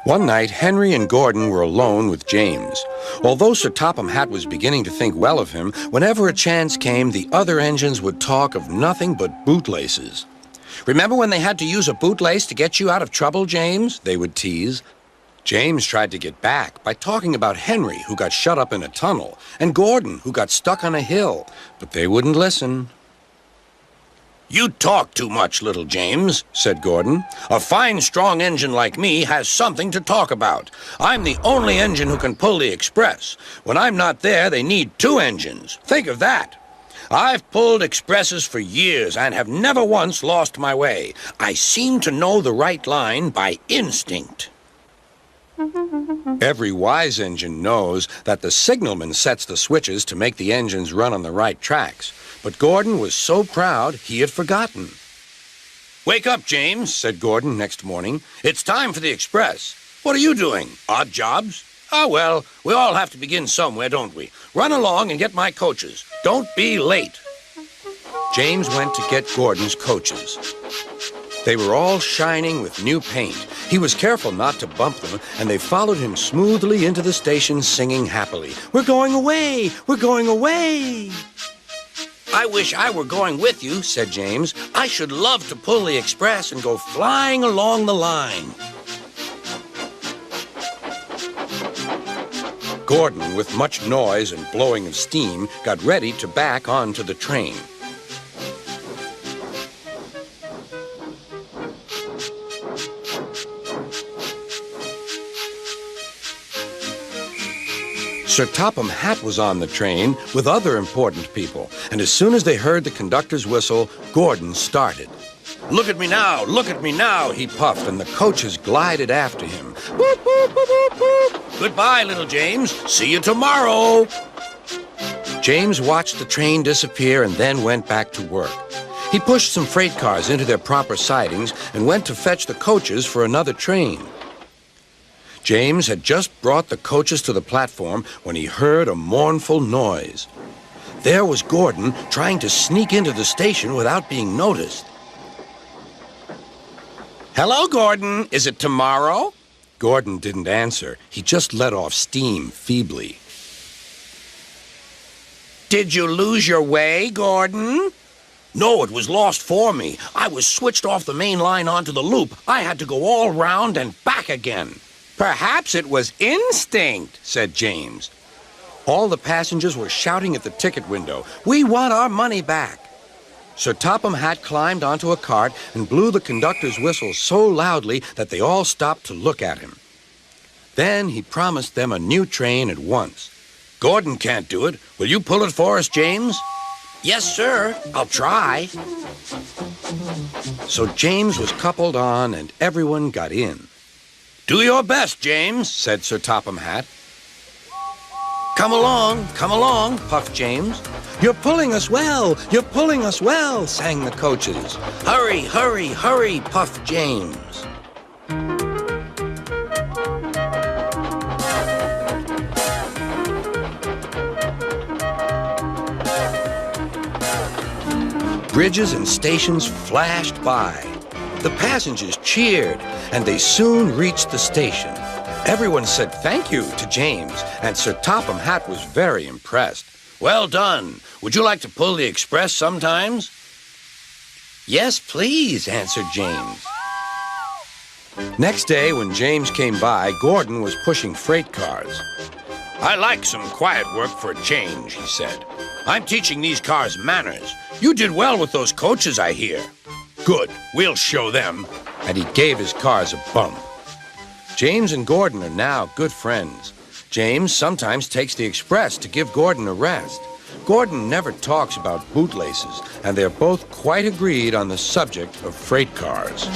One night, Henry and Gordon were alone with James. Although Sir Topham Hatt was beginning to think well of him, whenever a chance came, the other engines would talk of nothing but bootlaces. "Remember when they had to use a bootlace to get you out of trouble, James?" they would tease. James tried to get back by talking about Henry, who got shut up in a tunnel, and Gordon, who got stuck on a hill, but they wouldn't listen. "You talk too much, little James," said Gordon. "A fine, strong engine like me has something to talk about. I'm the only engine who can pull the express. When I'm not there, they need two engines. Think of that. I've pulled expresses for years and have never once lost my way. I seem to know the right line by instinct." Every wise engine knows that the signalman sets the switches to make the engines run on the right tracks. But Gordon was so proud he had forgotten. "Wake up, James," said Gordon next morning. "It's time for the express. What are you doing? Odd jobs? Ah, well, we all have to begin somewhere, don't we? Run along and get my coaches. Don't be late." James went to get Gordon's coaches. They were all shining with new paint. He was careful not to bump them, and they followed him smoothly into the station singing happily, "We're going away! We're going away!" "I wish I were going with you," said James. "I should love to pull the express and go flying along the line." Gordon, with much noise and blowing of steam, got ready to back onto the train. Sir Topham Hatt was on the train with other important people, and as soon as they heard the conductor's whistle, Gordon started. Look at me now," he puffed, and the coaches glided after him. "Boop, boop, boop, boop, boop. Goodbye, little James. See you tomorrow." James watched the train disappear and then went back to work. He pushed some freight cars into their proper sidings and went to fetch the coaches for another train. James had just brought the coaches to the platform when he heard a mournful noise. There was Gordon trying to sneak into the station without being noticed. "Hello, Gordon. Is it tomorrow?" Gordon didn't answer. He just let off steam feebly. "Did you lose your way, Gordon?" "No, it was lost for me. I was switched off the main line onto the loop. I had to go all round and back again." "Perhaps it was instinct," said James. All the passengers were shouting at the ticket window, "We want our money back." Sir Topham Hatt climbed onto a cart and blew the conductor's whistle so loudly that they all stopped to look at him. Then he promised them a new train at once. "Gordon can't do it. Will you pull it for us, James?" "Yes, sir. I'll try." So James was coupled on and everyone got in. "Do your best, James," said Sir Topham Hatt. Come along, puffed James. You're pulling us well, sang the coaches. Hurry, hurry, hurry, puffed James. Bridges and stations flashed by. The passengers cheered, and they soon reached the station. Everyone said thank you to James, and Sir Topham Hatt was very impressed. "Well done. Would you like to pull the express sometimes?" "Yes, please," answered James. Next day, when James came by, Gordon was pushing freight cars. "I like some quiet work for a change," he said. "I'm teaching these cars manners. You did well with those coaches, I hear." "Good. We'll show them." And he gave his cars a bump. James and Gordon are now good friends. James sometimes takes the express to give Gordon a rest. Gordon never talks about bootlaces, and they're both quite agreed on the subject of freight cars.